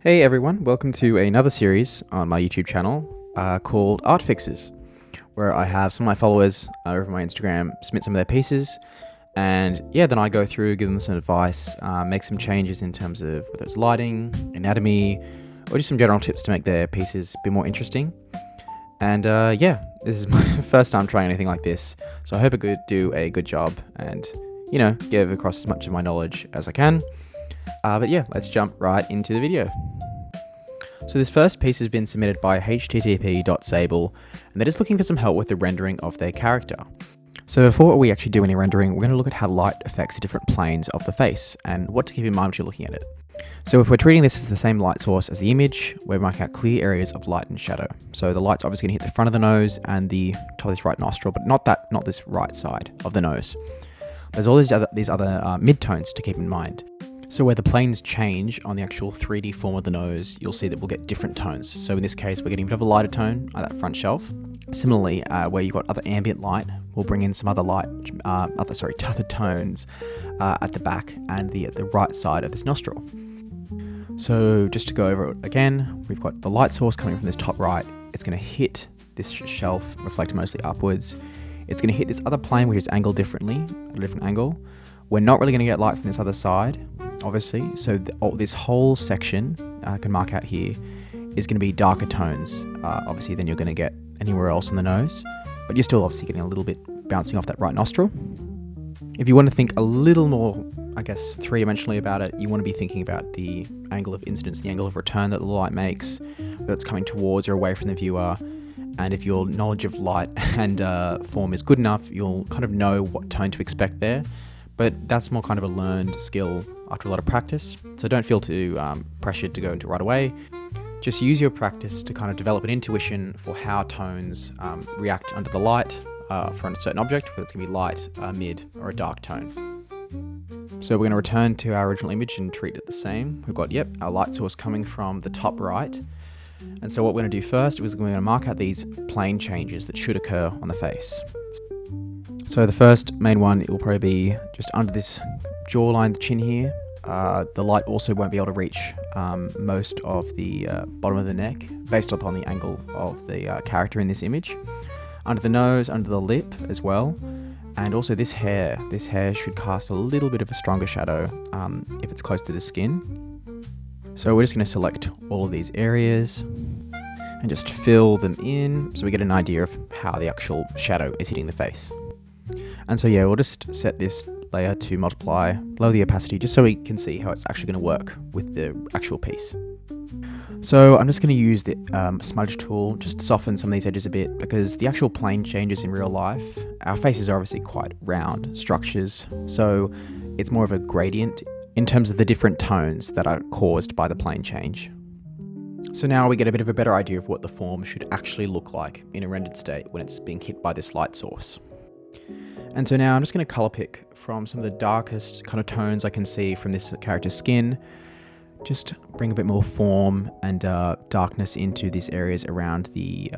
Hey everyone, welcome to another series on my YouTube channel called Art Fixes, where I have some of my followers over my Instagram submit some of their pieces, and then I go through, give them some advice, make some changes in terms of whether it's lighting, anatomy, or just some general tips to make their pieces a bit more interesting. And this is my first time trying anything like this, so I hope I could do a good job and, give across as much of my knowledge as I can. Let's jump right into the video. So this first piece has been submitted by htsu.jj, and they're just looking for some help with the rendering of their character. So before we actually do any rendering, we're going to look at how light affects the different planes of the face and what to keep in mind when you're looking at it. So if we're treating this as the same light source as the image, we're marking out clear areas of light and shadow. So the light's obviously going to hit the front of the nose and the top of this right nostril, but not this right side of the nose. There's all these other midtones to keep in mind. So where the planes change on the actual 3D form of the nose, you'll see that we'll get different tones. So in this case, we're getting a bit of a lighter tone at that front shelf. Similarly, where you've got other ambient light, we'll bring in some other other tones at the back and the right side of this nostril. So just to go over it again, we've got the light source coming from this top right. It's going to hit this shelf, reflect mostly upwards. It's going to hit this other plane, which is angled differently, at a different angle. We're not really going to get light from this other side, obviously. So this whole section, I can mark out here, is going to be darker tones, obviously, than you're going to get anywhere else on the nose. But you're still obviously getting a little bit bouncing off that right nostril. If you want to think a little more, three-dimensionally about it, you want to be thinking about the angle of incidence, the angle of return that the light makes, whether it's coming towards or away from the viewer. And if your knowledge of light and form is good enough, you'll kind of know what tone to expect there. But that's more kind of a learned skill after a lot of practice. So don't feel too pressured to go into it right away. Just use your practice to kind of develop an intuition for how tones react under the light for a certain object, whether it's going to be light, mid, or a dark tone. So we're going to return to our original image and treat it the same. We've got, our light source coming from the top right. And so what we're going to do first is we're going to mark out these plane changes that should occur on the face. So the first main one, it will probably be just under this jawline, the chin here. The light also won't be able to reach most of the bottom of the neck based upon the angle of the character in this image. Under the nose, under the lip as well. And also this hair should cast a little bit of a stronger shadow if it's close to the skin. So we're just going to select all of these areas and just fill them in so we get an idea of how the actual shadow is hitting the face. And so we'll just set this layer to multiply, lower the opacity, just so we can see how it's actually going to work with the actual piece. So I'm just going to use the smudge tool just to soften some of these edges a bit, because the actual plane changes in real life. Our faces are obviously quite round structures, so it's more of a gradient in terms of the different tones that are caused by the plane change. So now we get a bit of a better idea of what the form should actually look like in a rendered state when it's being hit by this light source. And so now I'm just going to color pick from some of the darkest kind of tones I can see from this character's skin. Just bring a bit more form and darkness into these areas around the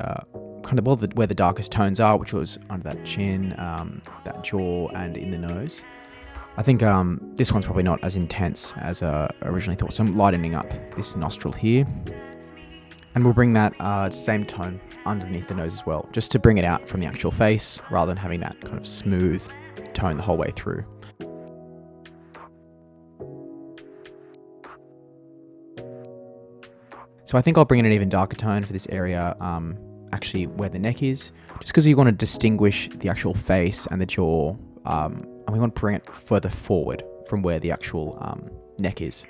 where the darkest tones are, which was under that chin, that jaw, and in the nose. I think this one's probably not as intense as originally thought, so I'm lightening up this nostril here. And we'll bring that same tone underneath the nose as well, just to bring it out from the actual face rather than having that kind of smooth tone the whole way through. So I think I'll bring in an even darker tone for this area, actually where the neck is, just because you want to distinguish the actual face and the jaw, and we want to bring it further forward from where the actual neck is.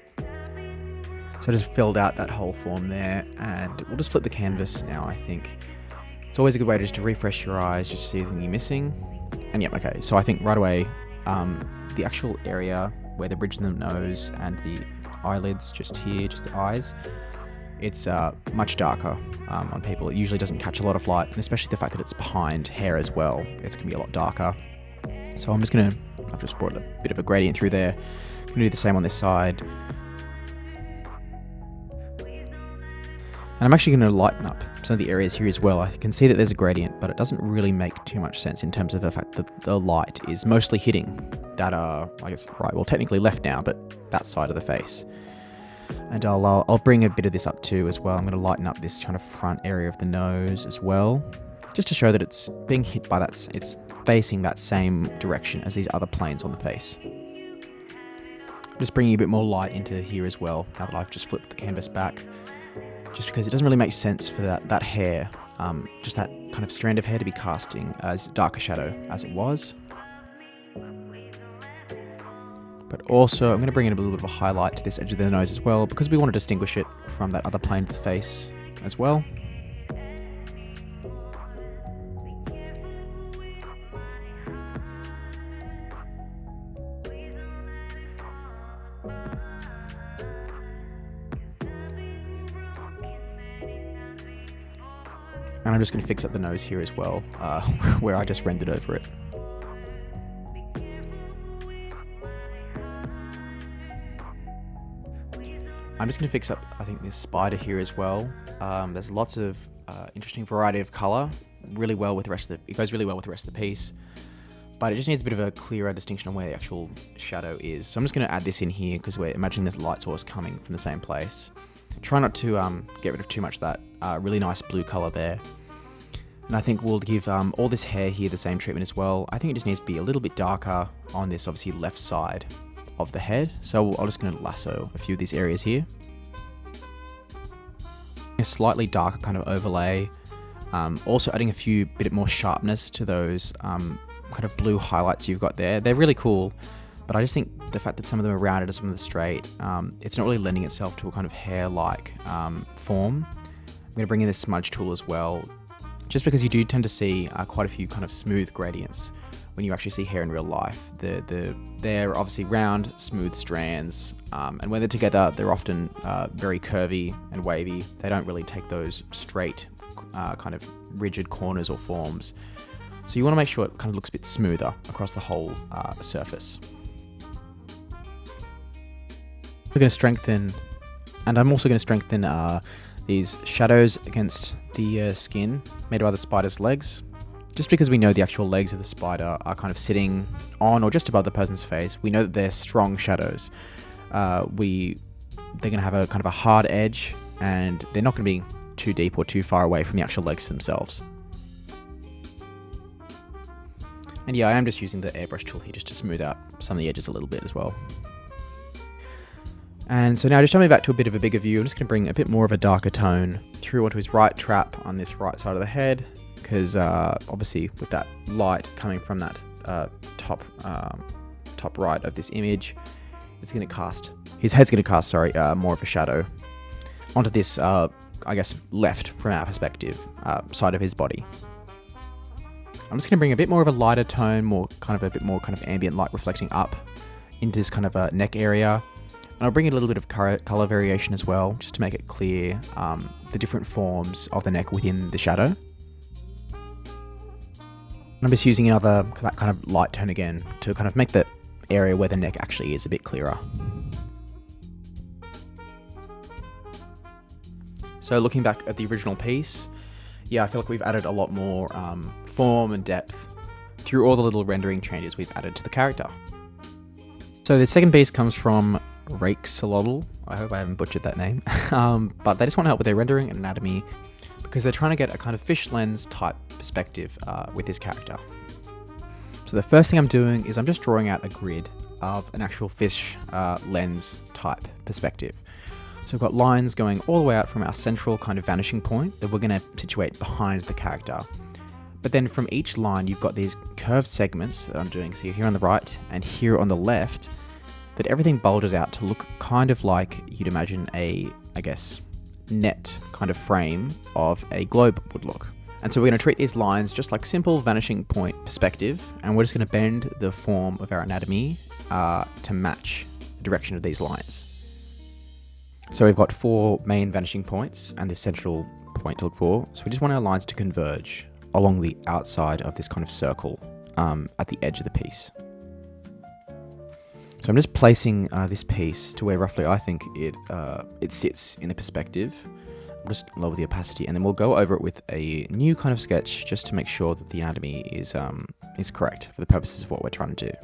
So I just filled out that whole form there, and we'll just flip the canvas now, I think. It's always a good way just to refresh your eyes, just to see anything you're missing. And okay, so I think right away, the actual area where the bridge of the nose and the eyelids, just here, just the eyes, it's much darker on people. It usually doesn't catch a lot of light, and especially the fact that it's behind hair as well, it's going to be a lot darker. So I've just brought a bit of a gradient through there. I'm going to do the same on this side. And I'm actually going to lighten up some of the areas here as well. I can see that there's a gradient, but it doesn't really make too much sense in terms of the fact that the light is mostly hitting that, technically left now, but that side of the face. And I'll bring a bit of this up too as well. I'm going to lighten up this kind of front area of the nose as well, just to show that it's being hit by that, it's facing that same direction as these other planes on the face. Just bringing a bit more light into here as well, now that I've just flipped the canvas back, just because it doesn't really make sense for that hair, just that kind of strand of hair to be casting as darker shadow as it was. But also, I'm going to bring in a little bit of a highlight to this edge of the nose as well, because we want to distinguish it from that other plane of the face as well. And I'm just going to fix up the nose here as well, where I just rendered over it. I'm just going to fix up, I think, this spider here as well. There's lots of interesting variety of color, really well with the rest of it goes really well with the rest of the piece, but it just needs a bit of a clearer distinction on where the actual shadow is. So I'm just going to add this in here because we're imagining this light source coming from the same place. Try not to get rid of too much of that really nice blue color there. And I think we'll give all this hair here the same treatment as well. I think it just needs to be a little bit darker on this obviously left side of the head. So I'm just going to lasso a few of these areas here. A slightly darker kind of overlay. Also adding a bit more sharpness to those kind of blue highlights you've got there. They're really cool, but I just think the fact that some of them are rounded and some of them are straight, it's not really lending itself to a kind of hair-like form. I'm going to bring in this smudge tool as well, just because you do tend to see quite a few kind of smooth gradients when you actually see hair in real life. They're obviously round, smooth strands, and when they're together, they're often very curvy and wavy. They don't really take those straight, kind of rigid corners or forms. So you want to make sure it kind of looks a bit smoother across the whole surface. We're going to strengthen, and I'm also going to strengthen these shadows against the skin made by the spider's legs. Just because we know the actual legs of the spider are kind of sitting on or just above the person's face, we know that they're strong shadows. They're going to have a kind of a hard edge, and they're not going to be too deep or too far away from the actual legs themselves. And yeah, I am just using the airbrush tool here just to smooth out some of the edges a little bit as well. And so now just jumping back to a bit of a bigger view, I'm just going to bring a bit more of a darker tone through onto his right trap on this right side of the head, because obviously with that light coming from that top right of this image, it's going to cast, his head's going to cast, more of a shadow onto this, I guess, left from our perspective, side of his body. I'm just going to bring a bit more of a lighter tone, a bit more kind of ambient light reflecting up into this kind of neck area. And I'll bring in a little bit of color variation as well, just to make it clear the different forms of the neck within the shadow. And I'm just using that kind of light tone again to kind of make the area where the neck actually is a bit clearer. So looking back at the original piece, yeah, I feel like we've added a lot more form and depth through all the little rendering changes we've added to the character. So the second piece comes from Rakesolotl. I hope I haven't butchered that name. But they just want to help with their rendering and anatomy because they're trying to get a kind of fish lens type perspective with this character. So the first thing I'm doing is I'm just drawing out a grid of an actual fish lens type perspective. So we've got lines going all the way out from our central kind of vanishing point that we're going to situate behind the character. But then from each line, you've got these curved segments that I'm doing. So here on the right and here on the left, that everything bulges out to look kind of like you'd imagine a, I guess, net kind of frame of a globe would look. And so we're going to treat these lines just like simple vanishing point perspective, and we're just going to bend the form of our anatomy to match the direction of these lines. So we've got 4 main vanishing points and this central point to look for. So we just want our lines to converge along the outside of this kind of circle at the edge of the piece. So I'm just placing this piece to where roughly I think it sits in the perspective. I'll just lower the opacity, and then we'll go over it with a new kind of sketch just to make sure that the anatomy is correct for the purposes of what we're trying to do.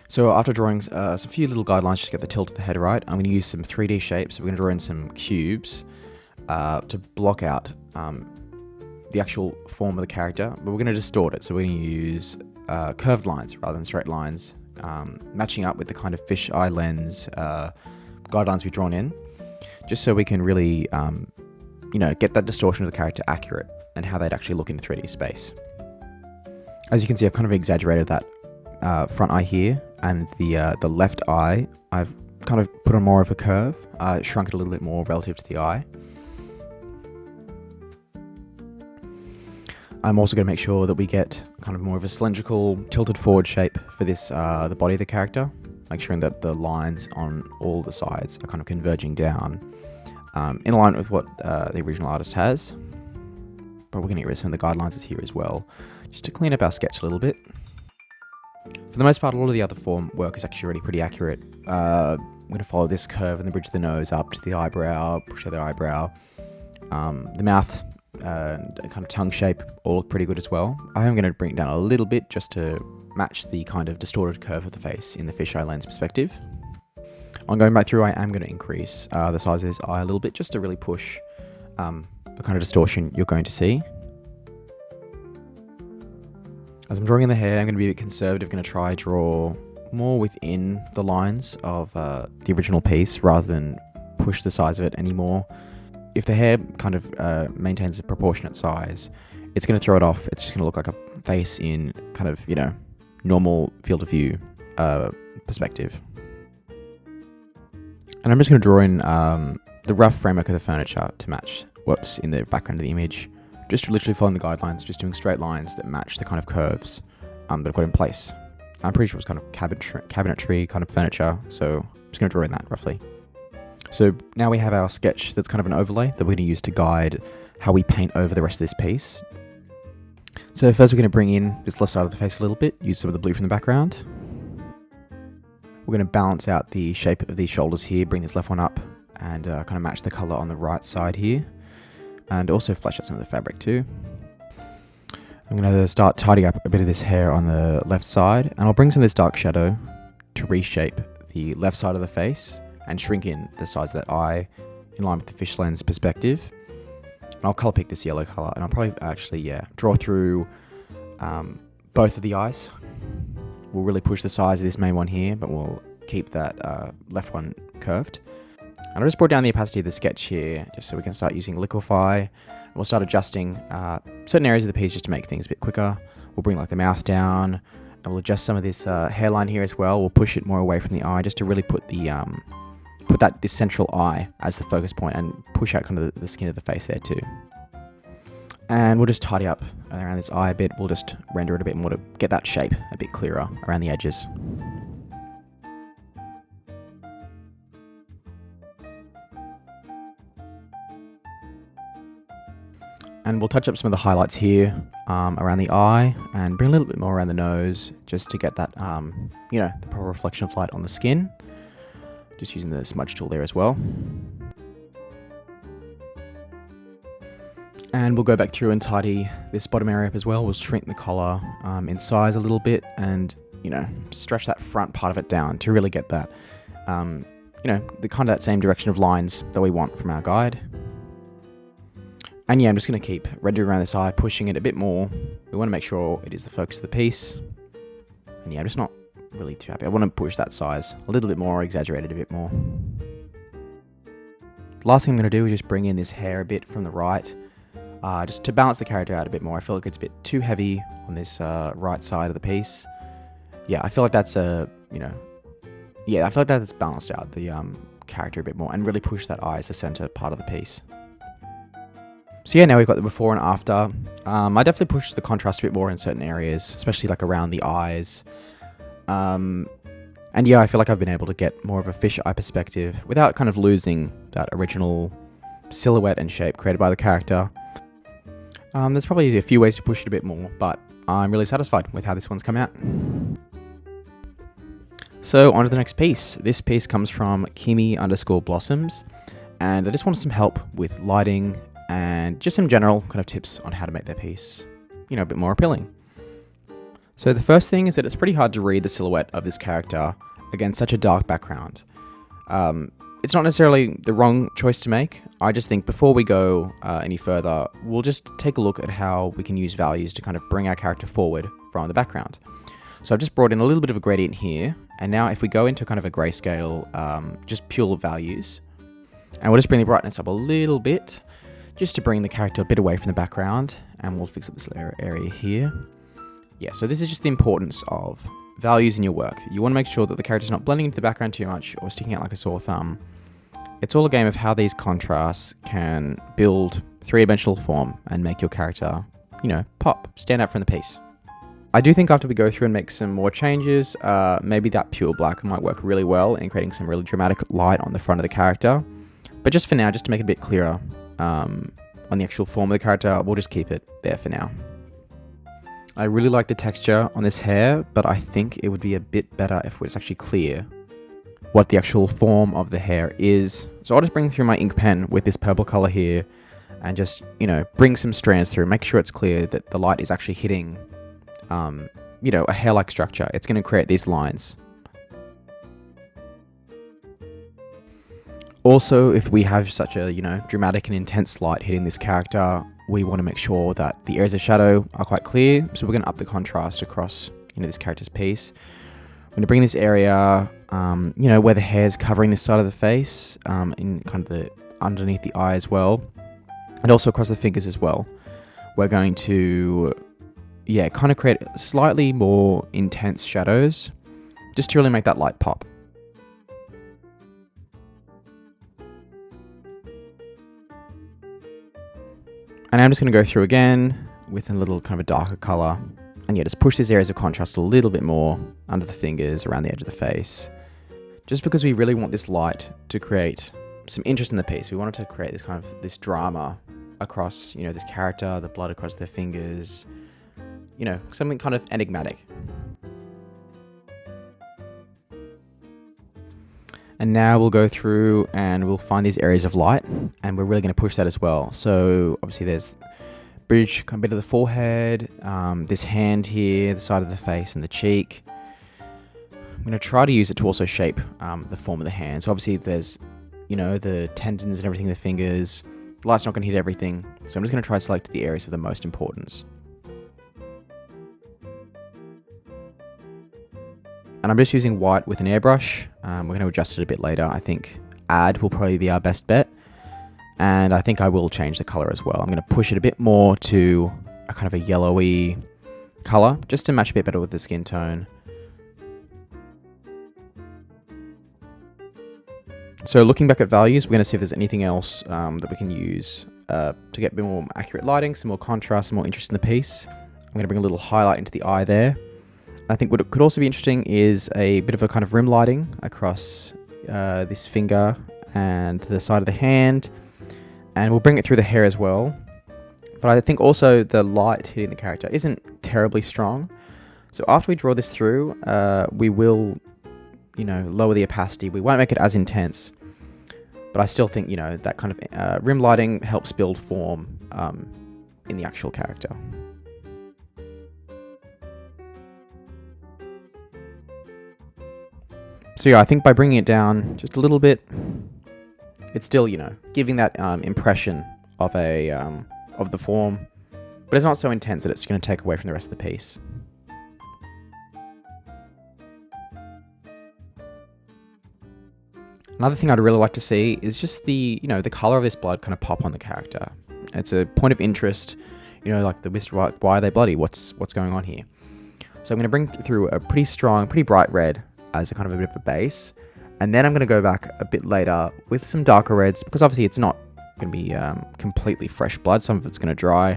So after drawing some few little guidelines just to get the tilt of the head right, I'm going to use some 3D shapes. We're going to draw in some cubes to block out the actual form of the character, but we're going to distort it. So we're going to use curved lines rather than straight lines, matching up with the kind of fisheye lens guidelines we've drawn in, just so we can really, get that distortion of the character accurate and how they'd actually look in 3D space. As you can see, I've kind of exaggerated that front eye here, and the left eye, I've kind of put on more of a curve, shrunk it a little bit more relative to the eye. I'm also going to make sure that we get kind of more of a cylindrical, tilted forward shape for this, the body of the character, make sure that the lines on all the sides are kind of converging down, in line with what the original artist has. But we're going to get rid of some of the guidelines here as well, just to clean up our sketch a little bit. For the most part, a lot of the other form work is actually already pretty accurate. I'm going to follow this curve in the bridge of the nose up to the eyebrow, push out the eyebrow. The mouth and kind of tongue shape all look pretty good as well. I am going to bring it down a little bit just to match the kind of distorted curve of the face in the fisheye lens perspective. On going back through, I am going to increase the size of this eye a little bit just to really push the kind of distortion you're going to see. As I'm drawing in the hair, I'm going to be a bit conservative, going to try draw more within the lines of the original piece rather than push the size of it anymore. If the hair kind of maintains a proportionate size, it's going to throw it off. It's just going to look like a face in kind of, normal field of view perspective. And I'm just going to draw in the rough framework of the furniture to match what's in the background of the image. Just literally following the guidelines, just doing straight lines that match the kind of curves that I've got in place. I'm pretty sure it was kind of cabinetry kind of furniture, so I'm just going to draw in that roughly. So now we have our sketch that's kind of an overlay that we're going to use to guide how we paint over the rest of this piece. So first we're going to bring in this left side of the face a little bit, use some of the blue from the background. We're going to balance out the shape of these shoulders here, bring this left one up and kind of match the color on the right side here. And also flesh out some of the fabric too. I'm going to start tidying up a bit of this hair on the left side, and I'll bring some of this dark shadow to reshape the left side of the face and shrink in the sides of that eye in line with the fish lens perspective. And I'll color pick this yellow color, and I'll probably actually, draw through both of the eyes. We'll really push the size of this main one here, but we'll keep that left one curved. And I just brought down the opacity of the sketch here, just so we can start using liquify. And we'll start adjusting certain areas of the piece just to make things a bit quicker. We'll bring like the mouth down, and we'll adjust some of this hairline here as well. We'll push it more away from the eye, just to really put the this central eye as the focus point and push out kind of the skin of the face there too. And we'll just tidy up around this eye a bit. We'll just render it a bit more to get that shape a bit clearer around the edges. And we'll touch up some of the highlights here around the eye and bring a little bit more around the nose just to get that, the proper reflection of light on the skin. Just using the smudge tool there as well. And we'll go back through and tidy this bottom area up as well. We'll shrink the collar in size a little bit and, stretch that front part of it down to really get that, the kind of that same direction of lines that we want from our guide. And I'm just going to keep rendering around this eye, pushing it a bit more. We want to make sure it is the focus of the piece. And I'm just not really too happy. I want to push that size a little bit more, exaggerate it a bit more. Last thing I'm going to do is just bring in this hair a bit from the right, just to balance the character out a bit more. I feel like it's a bit too heavy on this right side of the piece. I feel like that's I feel like that's balanced out the character a bit more and really push that eye as the center part of the piece. So now we've got the before and after. I definitely pushed the contrast a bit more in certain areas, especially like around the eyes. And I feel like I've been able to get more of a fisheye perspective without kind of losing that original silhouette and shape created by the character. There's probably a few ways to push it a bit more, but I'm really satisfied with how this one's come out. So on to the next piece. This piece comes from Kimi_Blossoms, and I just wanted some help with lighting and just some general kind of tips on how to make their piece, a bit more appealing. So the first thing is that it's pretty hard to read the silhouette of this character against such a dark background. It's not necessarily the wrong choice to make. I just think before we go any further, we'll just take a look at how we can use values to kind of bring our character forward from the background. So I've just brought in a little bit of a gradient here, and now if we go into kind of a grayscale, just pure values, and we'll just bring the brightness up a little bit, just to bring the character a bit away from the background, and we'll fix up this area here. Yeah, so this is just the importance of values in your work. You want to make sure that the character's not blending into the background too much or sticking out like a sore thumb. It's all a game of how these contrasts can build three-dimensional form and make your character, pop, stand out from the piece. I do think after we go through and make some more changes, maybe that pure black might work really well in creating some really dramatic light on the front of the character. But just for now, just to make it a bit clearer on the actual form of the character, we'll just keep it there for now. I really like the texture on this hair, but I think it would be a bit better if it was actually clear what the actual form of the hair is. So I'll just bring through my ink pen with this purple color here and just, bring some strands through, make sure it's clear that the light is actually hitting, a hair-like structure. It's going to create these lines. Also, if we have such a, dramatic and intense light hitting this character, we want to make sure that the areas of shadow are quite clear. So we're going to up the contrast across, this character's piece. I'm going to bring this area, where the hair is covering this side of the face, in kind of the underneath the eye as well, and also across the fingers as well. We're going to, kind of create slightly more intense shadows, just to really make that light pop. And I'm just going to go through again with a little kind of a darker color. And just push these areas of contrast a little bit more under the fingers, around the edge of the face. Just because we really want this light to create some interest in the piece. We want it to create this drama across, this character, the blood across their fingers, something kind of enigmatic. And now we'll go through and we'll find these areas of light, and we're really going to push that as well. So obviously there's bridge, a bit of the forehead, this hand here, the side of the face and the cheek. I'm going to try to use it to also shape the form of the hand. So obviously there's, the tendons and everything, the fingers. The light's not going to hit everything. So I'm just going to try to select the areas of the most importance. And I'm just using white with an airbrush. We're going to adjust it a bit later. I think add will probably be our best bet. And I think I will change the color as well. I'm going to push it a bit more to a kind of a yellowy color, just to match a bit better with the skin tone. So looking back at values, we're going to see if there's anything else that we can use to get a bit more accurate lighting, some more contrast, some more interest in the piece. I'm going to bring a little highlight into the eye there. I think what could also be interesting is a bit of a kind of rim lighting across this finger and the side of the hand. And we'll bring it through the hair as well. But I think also the light hitting the character isn't terribly strong. So after we draw this through, we will, lower the opacity. We won't make it as intense. But I still think, that kind of rim lighting helps build form in the actual character. So I think by bringing it down just a little bit, it's still, giving that impression of the form, but it's not so intense that it's going to take away from the rest of the piece. Another thing I'd really like to see is just the color of this blood kind of pop on the character. It's a point of interest, like the mystery, why are they bloody? What's going on here? So I'm going to bring through a pretty strong, pretty bright red as a kind of a bit of a base. And then I'm going to go back a bit later with some darker reds, because obviously it's not going to be completely fresh blood. Some of it's going to dry.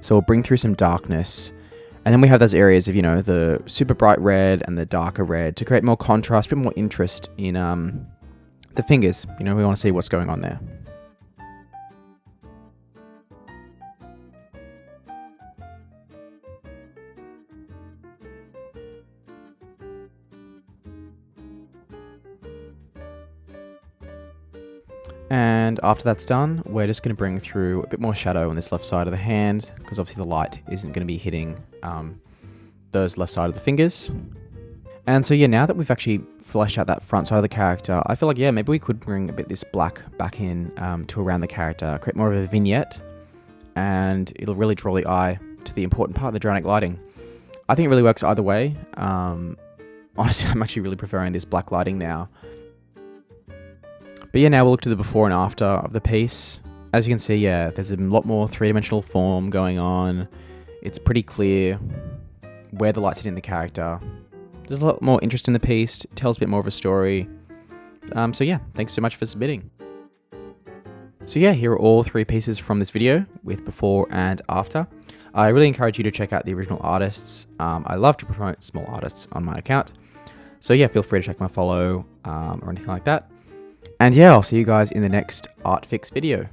So we'll bring through some darkness. And then we have those areas of, the super bright red and the darker red to create more contrast, a bit more interest in the fingers. We want to see what's going on there. And after that's done, we're just going to bring through a bit more shadow on this left side of the hand, because obviously the light isn't going to be hitting those left side of the fingers. And so yeah, now that we've actually fleshed out that front side of the character, I feel like, yeah, maybe we could bring a bit this black back in to around the character, create more of a vignette, and it'll really draw the eye to the important part of the dramatic lighting. I think it really works either way. Honestly, I'm actually really preferring this black lighting now. But yeah, now we'll look to the before and after of the piece. As you can see, yeah, there's a lot more three-dimensional form going on. It's pretty clear where the light's hitting the character. There's a lot more interest in the piece. It tells a bit more of a story. So yeah, thanks so much for submitting. So yeah, here are all 3 pieces from this video with before and after. I really encourage you to check out the original artists. I love to promote small artists on my account. So yeah, feel free to check my follow or anything like that. And yeah, I'll see you guys in the next art fix video.